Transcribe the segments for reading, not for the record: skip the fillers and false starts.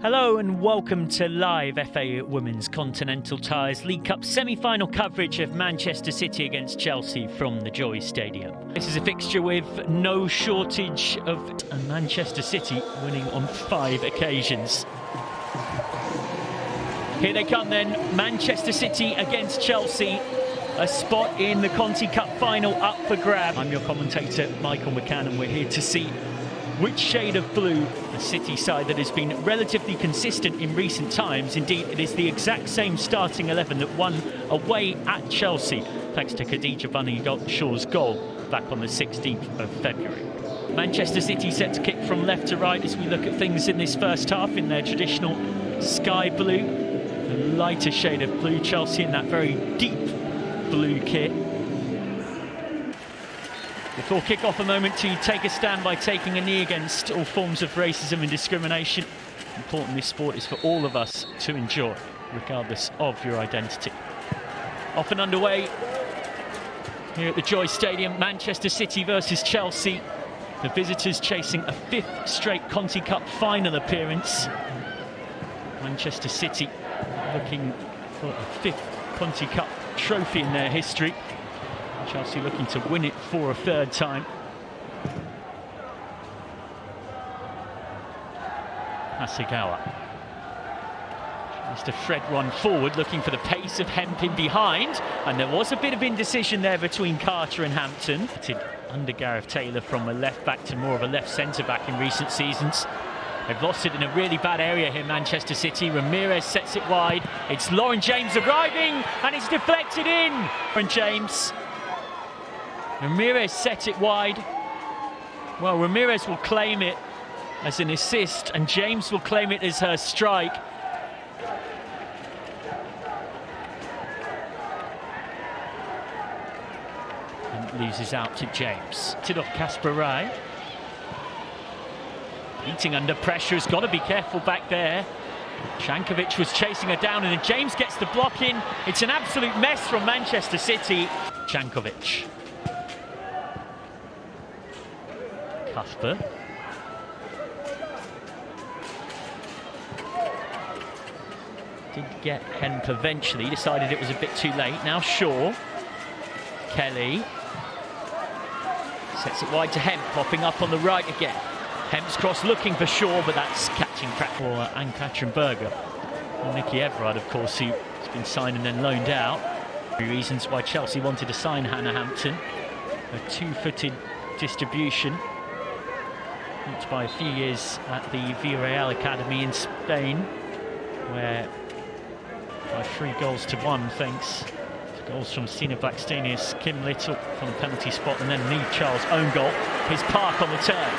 Hello and welcome to live FA Women's Continental Tires League Cup semi-final coverage of Manchester City against Chelsea from the Joy Stadium. This is a fixture with no shortage of Manchester City winning on 5 occasions. Here they come then, Manchester City against Chelsea. A spot in the Conti Cup final up for grab. I'm your commentator, Michael McCann, and we're here to see which shade of blue the City side that has been relatively consistent in recent times. Indeed, it is the exact same starting 11 that won away at Chelsea, thanks to Khadija Bunny Shaw's goal back on the 16th of February. Manchester City set to kick from left to right as we look at things in this first half in their traditional sky blue. A lighter shade of blue, Chelsea in that very deep blue kit. Before kick-off, a moment to take a stand by taking a knee against all forms of racism and discrimination. Important this sport is for all of us to enjoy, regardless of your identity. Off and underway here at the Joy Stadium, Manchester City versus Chelsea. The visitors chasing a 5th straight Conti Cup final appearance. Manchester City looking for a 5th Conti Cup trophy in their history. Chelsea looking to win it for a 3rd time. Hasegawa tries to thread one forward, looking for the pace of Hemp in behind, and there was a bit of indecision there between Carter and Hampton. Under Gareth Taylor from a left back to more of a left centre back in recent seasons. They've lost it in a really bad area here, Manchester City. Ramirez sets it wide. It's Lauren James arriving, and it's deflected in. Lauren James. Ramirez set it wide. Well, Ramirez will claim it as an assist, and James will claim it as her strike. And it loses out to James. Tid off Kasper Rai. Eating under pressure, has got to be careful back there. Jankovic was chasing her down, and then James gets the block in. It's an absolute mess from Manchester City. Jankovic. Kasper. Did get Hemp eventually, decided it was a bit too late. Now Shaw. Kelly. Sets it wide to Hemp, popping up on the right again. Hemp's cross looking for Shaw, but that's catching crack for Ann-Katrin Berger. And Nikki Everard, of course, who's been signed and then loaned out. 3 reasons why Chelsea wanted to sign Hannah Hampton. A 2-footed distribution. Worked by a few years at the Villarreal Academy in Spain, where by 3-1, thanks to goals from Stina Blackstenius, Kim Little from the penalty spot, and then Lee Charles' own goal. His Park on the turn.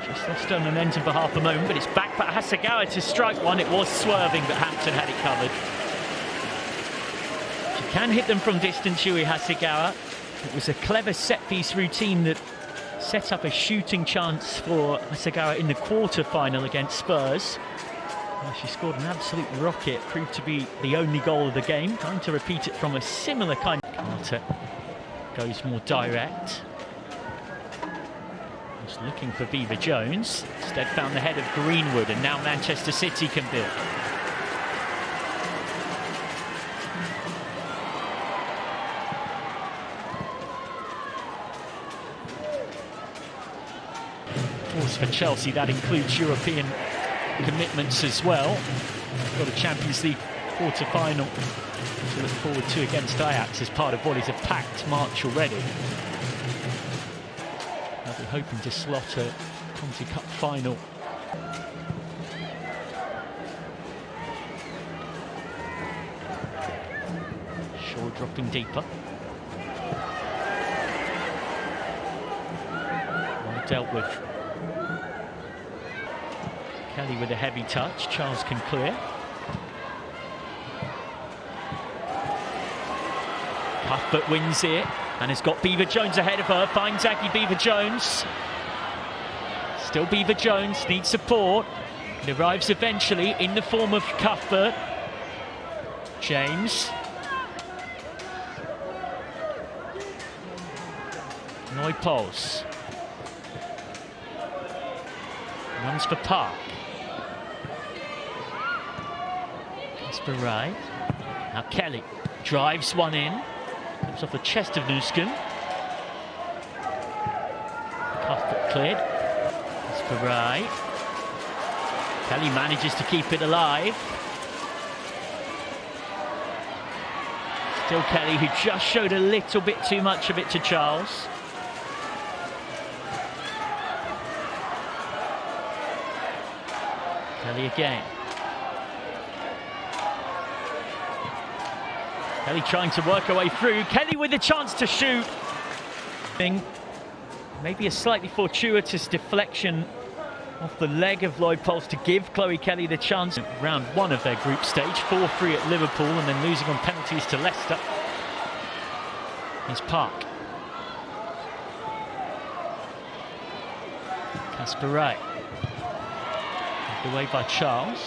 Just lost on an end for half a moment, but it's back for Hasegawa to strike one. It was swerving, but Hampton had it covered. She can hit them from distance, Yui Hasegawa. It was a clever set-piece routine that set up a shooting chance for Hasegawa in the quarter-final against Spurs. She scored an absolute rocket, proved to be the only goal of the game. Trying to repeat it from a similar kind. Carter goes more direct. Just looking for Beaver Jones. Instead found the head of Greenwood, and now Manchester City can build. For Chelsea, that includes European commitments as well. Got a Champions League quarter-final to look forward to against Ajax as part of what is a packed March already. They'll be hoping to slot a Conti Cup final. Shaw dropping deeper. Well dealt with. Kelly with a heavy touch. Charles can clear. Cuthbert wins it and has got Beaver Jones ahead of her. Finds Aggie Beaver Jones. Still Beaver Jones needs support. It arrives eventually in the form of Cuthbert. James. Neupols. Runs for Park. Casper Rai. Now Kelly drives one in. Comes off the chest of Nusken. Cuthbert cleared. Casper Rai. Kelly manages to keep it alive. Still Kelly, who just showed a little bit too much of it to Charles. Kelly again. Kelly trying to work her way through. Kelly with a chance to shoot. Maybe a slightly fortuitous deflection off the leg of Lloyd Poles to give Chloe Kelly the chance. Round one of their group stage, 4-3 at Liverpool and then losing on penalties to Leicester. Here's Park. Casper Rai. Away by Charles.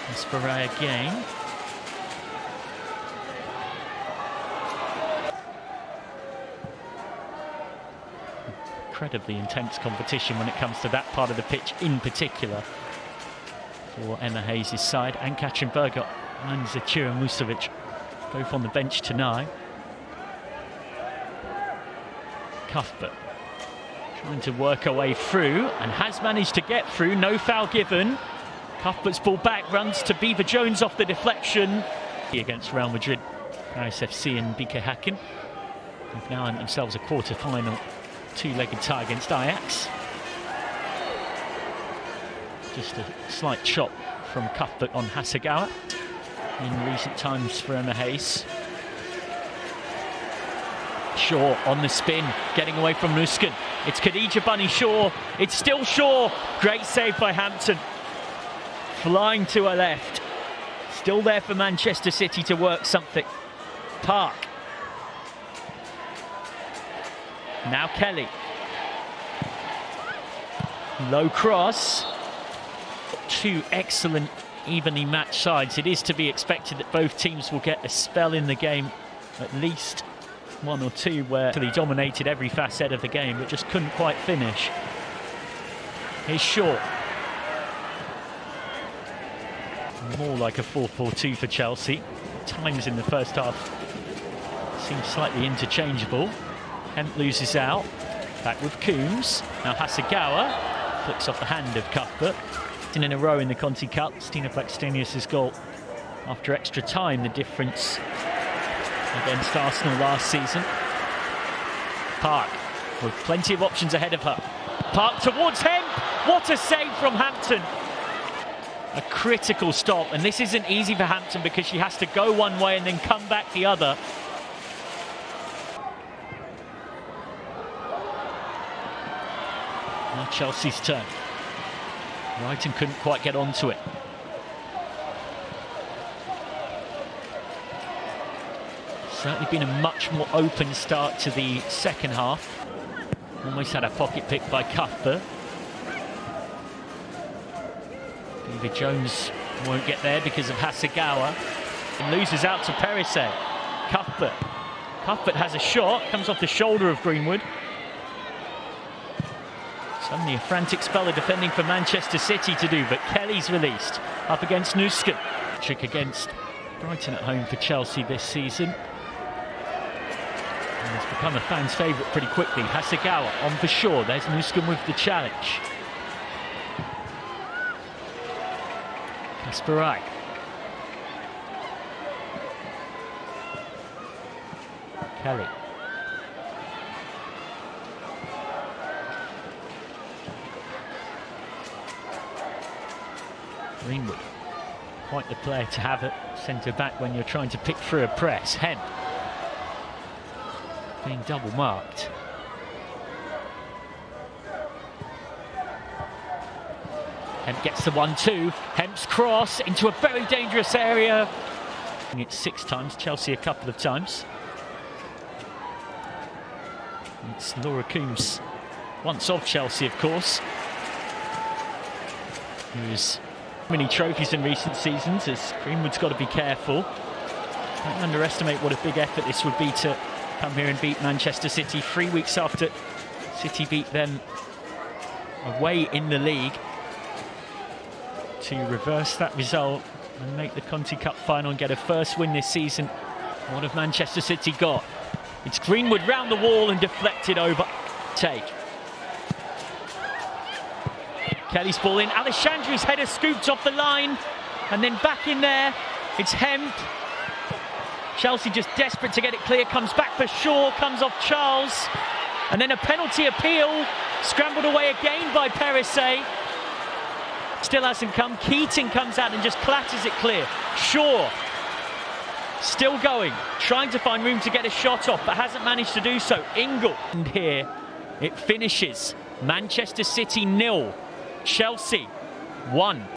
Casper Rai again. Incredibly intense competition when it comes to that part of the pitch in particular for Emma Hayes' side. And Katrin Berger and Zecira Musovic both on the bench tonight. Cuthbert trying to work her way through and has managed to get through. No foul given. Cuthbert's ball back, runs to Beaver Jones off the deflection. Against Real Madrid, Paris FC and BK Häcken. They've now earned themselves a quarter-final two-legged tie against Ajax. Just a slight chop from Cuthbert on Hasegawa in recent times for Emma Hayes. Shaw on the spin, getting away from Nusken. It's Khadija Bunny Shaw. It's still Shaw. Great save by Hampton. Flying to her left. Still there for Manchester City to work something. Park. Now Kelly. Low cross. Two excellent, evenly matched sides. It is to be expected that both teams will get a spell in the game, at least one or two, where he dominated every facet of the game but just couldn't quite finish. Here's Shaw. More like a 4-4-2 for Chelsea. Times in the first half seems slightly interchangeable. Hemp loses out. Back with Coombs. Now Hasegawa flicks off the hand of Cuthbert. In a row in the Conti Cup. Stina Blackstenius' goal after extra time, the difference against Arsenal last season. Park with plenty of options ahead of her. Park towards Hemp. What a save from Hampton. A critical stop, and this isn't easy for Hampton because she has to go one way and then come back the other. Now Chelsea's turn. Brighton couldn't quite get onto it. Certainly been a much more open start to the second half. Almost had a pocket pick by Cuthbert. Beaver Jones won't get there because of Hasegawa. And loses out to Perisset. Cuthbert. Cuthbert has a shot, comes off the shoulder of Greenwood. Suddenly a frantic spell of defending for Manchester City to do, but Kelly's released up against Nusken. Trick against Brighton at home for Chelsea this season. And it's become a fan's favourite pretty quickly. Hasegawa on for Shaw. There's Nusken with the challenge. Casper Rai. Kelly. Greenwood, quite the player to have at centre back when you're trying to pick through a press. Hemp being double marked. Hemp gets the 1-2. Hemp's cross into a very dangerous area. It's 6 times, Chelsea a couple of times. It's Laura Coombs, once of Chelsea, of course, who's many trophies in recent seasons, as Greenwood's got to be careful. Don't underestimate what a big effort this would be to come here and beat Manchester City 3 weeks after City beat them away in the league to reverse that result and make the Conti Cup final and get a first win this season. What have Manchester City got? It's Greenwood round the wall and deflected over. Take. Kelly's ball in. Alexandru's header scooped off the line and then back in there. It's hemmed. Chelsea just desperate to get it clear. Comes back for Shaw, comes off Charles. And then a penalty appeal. Scrambled away again by Perisset. Still hasn't come. Keating comes out and just clatters it clear. Shaw still going, trying to find room to get a shot off, but hasn't managed to do so. Ingle. And here it finishes. Manchester City 0, Chelsea 1.